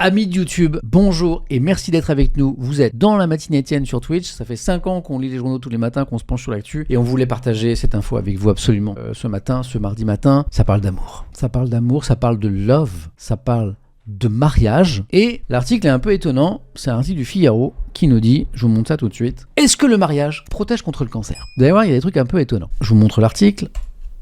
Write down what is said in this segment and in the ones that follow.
Amis de YouTube, bonjour et merci d'être avec nous. Vous êtes dans la matinée Étienne sur Twitch. Ça fait 5 ans qu'on lit les journaux tous les matins, qu'on se penche sur l'actu et on voulait partager cette info avec vous absolument. Ce mardi matin, ça parle d'amour. Ça parle d'amour, ça parle de love, ça parle de mariage. Et l'article est un peu étonnant. C'est un article du Figaro qui nous dit, je vous montre ça tout de suite, est-ce que le mariage protège contre le cancer? Vous allez voir, il y a des trucs un peu étonnants. Je vous montre l'article.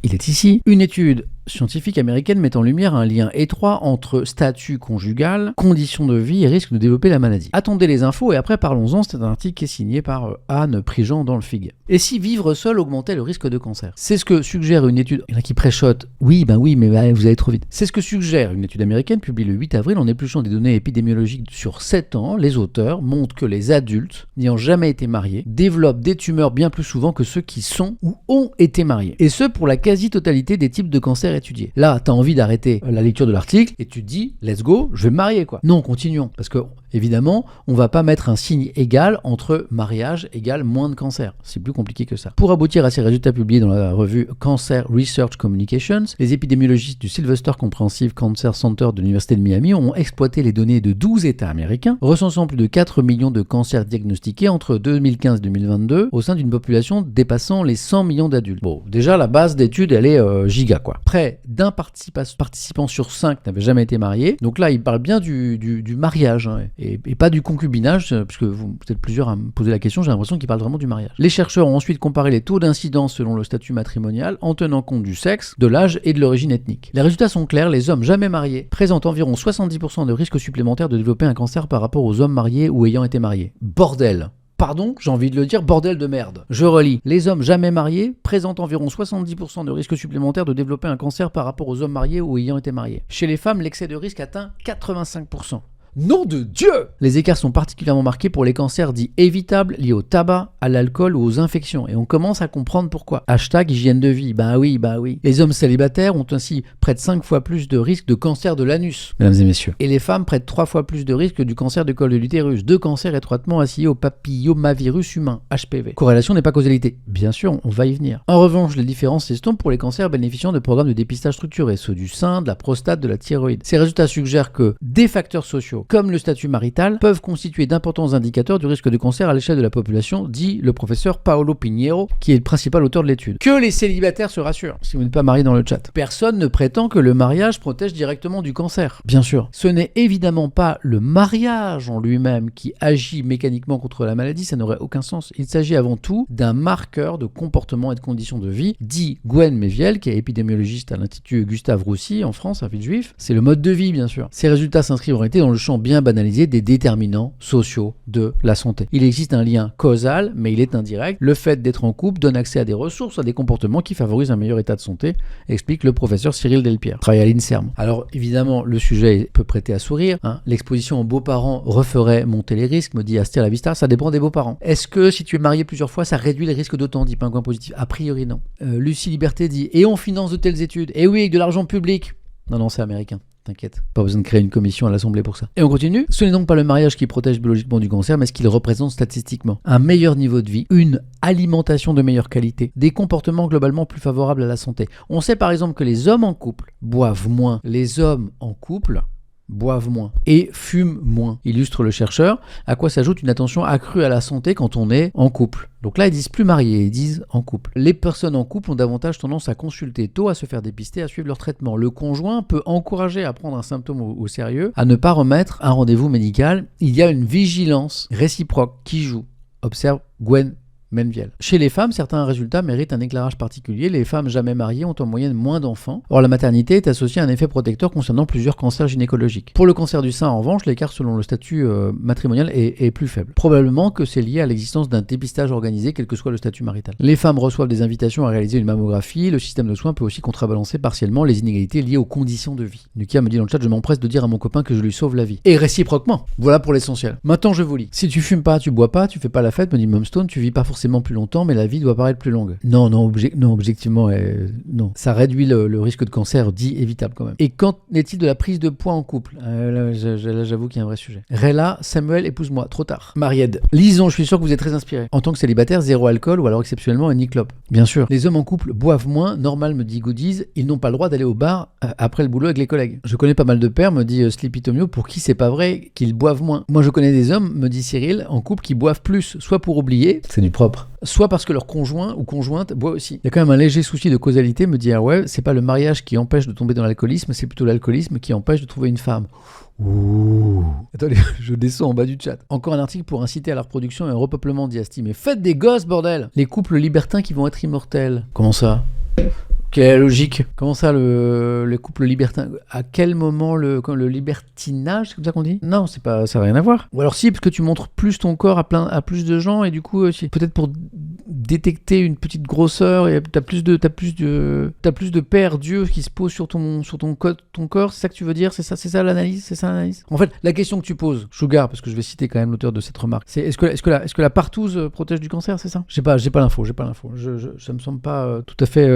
Il est ici. Une étude scientifique américaine met en lumière un lien étroit entre statut conjugal, conditions de vie et risque de développer la maladie. Attendez les infos et après parlons-en. C'est un article qui est signé par Anne Prigent dans le Fig. Et si vivre seul augmentait le risque de cancer? C'est ce que suggère une étude. Il y en a qui préchotent. Oui, mais vous allez trop vite. C'est ce que suggère une étude américaine publiée le 8 avril en épluchant des données épidémiologiques sur 7 ans. Les auteurs montrent que les adultes n'ayant jamais été mariés développent des tumeurs bien plus souvent que ceux qui sont ou ont été mariés. Et ce pour la quasi-totalité des types de cancers étudiés. Là, tu as envie d'arrêter la lecture de l'article et tu te dis, let's go, je vais me marier quoi. Non, continuons. Parce que, évidemment, on va pas mettre un signe égal entre mariage égale moins de cancer. C'est plus compliqué que ça. Pour aboutir à ces résultats publiés dans la revue Cancer Research Communications, les épidémiologistes du Sylvester Comprehensive Cancer Center de l'Université de Miami ont exploité les données de 12 États américains, recensant plus de 4 millions de cancers diagnostiqués entre 2015 et 2022 au sein d'une population dépassant les 100 millions d'adultes. Bon, déjà, la base d'étude, elle est giga quoi. Près d'un participant sur 5 n'avait jamais été marié. Donc là, il parle bien du mariage hein, et pas du concubinage, puisque vous êtes plusieurs à me poser la question, j'ai l'impression qu'il parle vraiment du mariage. Les chercheurs ont ensuite comparé les taux d'incidence selon le statut matrimonial en tenant compte du sexe, de l'âge et de l'origine ethnique. Les résultats sont clairs, les hommes jamais mariés présentent environ 70% de risque supplémentaire de développer un cancer par rapport aux hommes mariés ou ayant été mariés. Bordel! Pardon, j'ai envie de le dire, bordel de merde. Je relis. Les hommes jamais mariés présentent environ 70% de risque supplémentaire de développer un cancer par rapport aux hommes mariés ou ayant été mariés. Chez les femmes, l'excès de risque atteint 85%. Nom de Dieu! Les écarts sont particulièrement marqués pour les cancers dits évitables liés au tabac, à l'alcool ou aux infections. Et on commence à comprendre pourquoi. Hashtag hygiène de vie. Bah oui. Les hommes célibataires ont ainsi près de 5 fois plus de risque de cancer de l'anus, mesdames et messieurs. Et les femmes près de 3 fois plus de risque du cancer du col de l'utérus. 2 cancers étroitement associés au papillomavirus humain, HPV. Corrélation n'est pas causalité. Bien sûr, on va y venir. En revanche, les différences s'estompent pour les cancers bénéficiant de programmes de dépistage structurés, ceux du sein, de la prostate, de la thyroïde. Ces résultats suggèrent que des facteurs sociaux comme le statut marital, peuvent constituer d'importants indicateurs du risque de cancer à l'échelle de la population, dit le professeur Paolo Pinheiro, qui est le principal auteur de l'étude. Que les célibataires se rassurent, si vous n'êtes pas marié dans le chat. Personne ne prétend que le mariage protège directement du cancer. Bien sûr, ce n'est évidemment pas le mariage en lui-même qui agit mécaniquement contre la maladie, ça n'aurait aucun sens. Il s'agit avant tout d'un marqueur de comportement et de conditions de vie, dit Gwen Méviel, qui est épidémiologiste à l'Institut Gustave Roussy en France, à Villejuif. C'est le mode de vie, bien sûr. Ces résultats s'inscrivent en réalité dans le champ bien banalisé des déterminants sociaux de la santé. Il existe un lien causal, mais il est indirect. Le fait d'être en couple donne accès à des ressources, à des comportements qui favorisent un meilleur état de santé, explique le professeur Cyril Delpierre, travaille à l'INSERM. Alors évidemment, le sujet peut prêter à sourire. L'exposition aux beaux-parents referait monter les risques, me dit Astia Lavista, ça dépend des beaux-parents. Est-ce que si tu es marié plusieurs fois, ça réduit les risques d'autant, dit Pingouin Positif? A priori non. Lucie Liberté dit, et on finance de telles études? Et oui, avec de l'argent public. Non, c'est américain. T'inquiète, pas besoin de créer une commission à l'Assemblée pour ça. Et on continue. Ce n'est donc pas le mariage qui protège biologiquement du cancer, mais ce qu'il représente statistiquement. Un meilleur niveau de vie, une alimentation de meilleure qualité, des comportements globalement plus favorables à la santé. On sait par exemple que les hommes en couple boivent moins. Les hommes en couple boivent moins et fument moins, illustre le chercheur, à quoi s'ajoute une attention accrue à la santé quand on est en couple. Donc là, ils disent plus mariés, ils disent en couple. Les personnes en couple ont davantage tendance à consulter tôt, à se faire dépister, à suivre leur traitement. Le conjoint peut encourager à prendre un symptôme au sérieux, à ne pas remettre un rendez-vous médical. Il y a une vigilance réciproque qui joue, observe Gwen Méviel. Chez les femmes, certains résultats méritent un éclairage particulier. Les femmes jamais mariées ont en moyenne moins d'enfants. Or, la maternité est associée à un effet protecteur concernant plusieurs cancers gynécologiques. Pour le cancer du sein, en revanche, l'écart selon le statut matrimonial est plus faible. Probablement que c'est lié à l'existence d'un dépistage organisé, quel que soit le statut marital. Les femmes reçoivent des invitations à réaliser une mammographie. Le système de soins peut aussi contrebalancer partiellement les inégalités liées aux conditions de vie. Nukia me dit dans le chat, je m'empresse de dire à mon copain que je lui sauve la vie. Et réciproquement. Voilà pour l'essentiel. Maintenant, je vous lis. Si tu fumes pas, tu bois pas, tu fais pas la fête, me dit Mumstone, tu vis pas forcément forcément plus longtemps, mais la vie doit paraître plus longue. Non, objectivement, non. Ça réduit le risque de cancer dit évitable quand même. Et qu'en est-il de la prise de poids en couple? Là, j'avoue qu'il y a un vrai sujet. Réla, Samuel, épouse-moi, trop tard. Mariette, Lison, je suis sûr que vous êtes très inspiré. En tant que célibataire, 0 alcool ou alors exceptionnellement ni clope. Bien sûr. Les hommes en couple boivent moins, normal me dit Goodies, ils n'ont pas le droit d'aller au bar après le boulot avec les collègues. Je connais pas mal de pères, me dit Sleepy Tomio, pour qui c'est pas vrai qu'ils boivent moins. Moi je connais des hommes, me dit Cyril, en couple qui boivent plus, soit pour oublier, c'est du propre, soit parce que leur conjoint ou conjointe boit aussi. Il y a quand même un léger souci de causalité, me dit ouais, c'est pas le mariage qui empêche de tomber dans l'alcoolisme, c'est plutôt l'alcoolisme qui empêche de trouver une femme. Ouh. Attendez, je descends en bas du chat. Encore un article pour inciter à la reproduction et un repeuplement, dit Asti. Mais faites des gosses, bordel! Les couples libertins qui vont être immortels. Comment ça? Quelle est la logique? Comment ça, le couple libertin? À quel moment le libertinage, c'est comme ça qu'on dit? Non, c'est pas, ça n'a rien à voir. Ou alors si, parce que tu montres plus ton corps à plus de gens, et du coup, peut-être pour détecter une petite grosseur, et t'as plus de paires d'yeux qui se posent sur ton corps, c'est ça que tu veux dire? C'est ça l'analyse? En fait, la question que tu poses, Sugar, parce que je vais citer quand même l'auteur de cette remarque, c'est est-ce que la partouze protège du cancer, c'est ça? J'ai pas l'info. Ça me semble pas tout à fait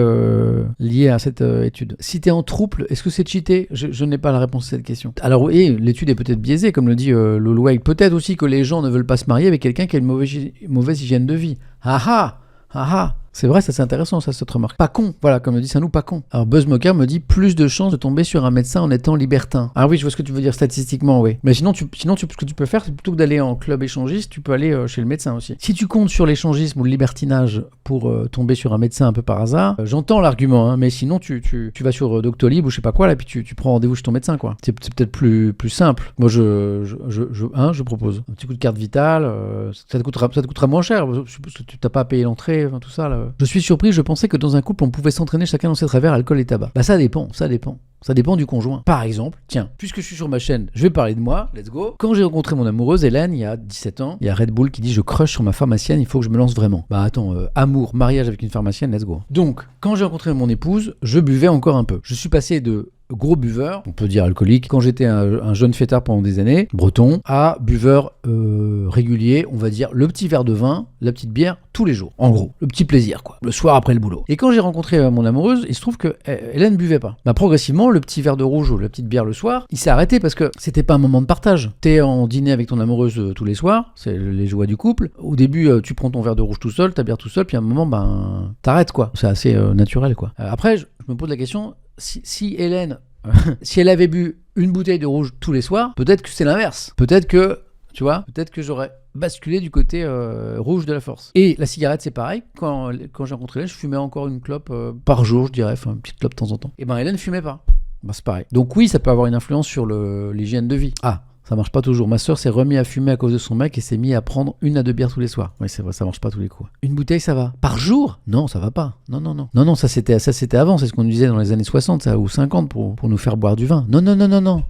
lié à cette étude. Si t'es en trouble, est-ce que c'est cheaté? Je n'ai pas la réponse à cette question. Alors oui, l'étude est peut-être biaisée, comme le dit Lolo. Peut-être aussi que les gens ne veulent pas se marier avec quelqu'un qui a une mauvaise hygiène de vie. Ah ah. C'est vrai, ça c'est intéressant, ça, cette remarque. Pas con, voilà, comme le dit Sanou, pas con. Alors BuzzMocker me dit plus de chances de tomber sur un médecin en étant libertin. Ah oui, je vois ce que tu veux dire statistiquement, oui. Mais sinon, ce que tu peux faire, c'est plutôt que d'aller en club échangiste, tu peux aller chez le médecin aussi. Si tu comptes sur l'échangisme ou le libertinage pour tomber sur un médecin un peu par hasard, j'entends l'argument, hein, mais sinon tu vas sur Doctolib ou je sais pas quoi, là, puis tu prends rendez-vous chez ton médecin, quoi. C'est peut-être plus simple. Moi, je propose un petit coup de carte vitale, ça te coûtera moins cher, parce que tu t'as pas à payer l'entrée, tout ça, là. Je suis surpris, je pensais que dans un couple, on pouvait s'entraîner chacun dans ses travers, alcool et tabac. Bah ça dépend. Ça dépend du conjoint. Par exemple, tiens, puisque je suis sur ma chaîne, je vais parler de moi, let's go. Quand j'ai rencontré mon amoureuse, Hélène, il y a 17 ans, il y a Red Bull qui dit « Je crush sur ma pharmacienne, il faut que je me lance vraiment ». Bah attends, amour, mariage avec une pharmacienne, let's go. Donc, quand j'ai rencontré mon épouse, je buvais encore un peu. Je suis passé de gros buveur, on peut dire alcoolique, quand j'étais un jeune fêtard pendant des années, breton, à buveur régulier, on va dire le petit verre de vin, la petite bière, tous les jours. En gros, le petit plaisir, quoi. Le soir après le boulot. Et quand j'ai rencontré mon amoureuse, il se trouve que Hélène buvait pas. Bah progressivement, le petit verre de rouge ou la petite bière le soir, il s'est arrêté parce que c'était pas un moment de partage. T'es en dîner avec ton amoureuse tous les soirs, c'est les joies du couple. Au début, tu prends ton verre de rouge tout seul, ta bière tout seul, puis à un moment, ben, t'arrêtes, quoi. C'est assez naturel, quoi. Après, je me pose la question, si Hélène, si elle avait bu une bouteille de rouge tous les soirs, peut-être que c'est l'inverse. Peut-être que j'aurais basculé du côté rouge de la force. Et la cigarette, c'est pareil. Quand j'ai rencontré Hélène, je fumais encore une clope par jour, je dirais, enfin une petite clope de temps en temps. Et ben Hélène fumait pas. Ben, c'est pareil. Donc oui, ça peut avoir une influence sur l'hygiène de vie. Ah, ça marche pas toujours. Ma soeur s'est remise à fumer à cause de son mec et s'est mis à prendre 1 à 2 bières tous les soirs. Oui, c'est vrai, ça marche pas tous les coups. Une bouteille, ça va. Par jour? Non, ça va pas. Non, ça c'était avant, c'est ce qu'on disait dans les années 60 ça, ou 50 pour nous faire boire du vin. Non.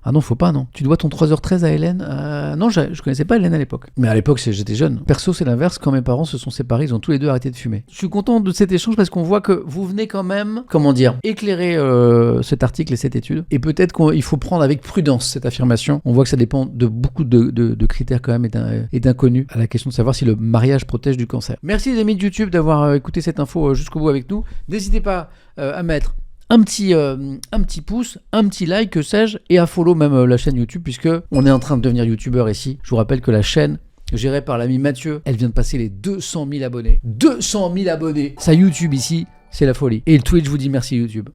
Ah non, faut pas, non. Tu dois ton 3h13 à Hélène? Non, je connaissais pas Hélène à l'époque. Mais à l'époque, j'étais jeune. Perso, c'est l'inverse. Quand mes parents se sont séparés, ils ont tous les deux arrêté de fumer. Je suis content de cet échange parce qu'on voit que vous venez quand même, éclairer cet article et cette étude. Et peut-être qu'il faut prendre avec prudence cette affirmation. On voit que ça dépend de beaucoup de critères quand même et d'inconnus à la question de savoir si le mariage protège du cancer. Merci les amis de YouTube d'avoir écouté cette info jusqu'au bout avec nous. N'hésitez pas à mettre un petit pouce, un petit like, que sais-je, et à follow même la chaîne YouTube, puisque on est en train de devenir youtubeur ici. Je vous rappelle que la chaîne gérée par l'ami Mathieu, elle vient de passer les 200 000 abonnés. 200 000 abonnés! Ça YouTube ici, c'est la folie. Et le Twitch vous dit merci YouTube.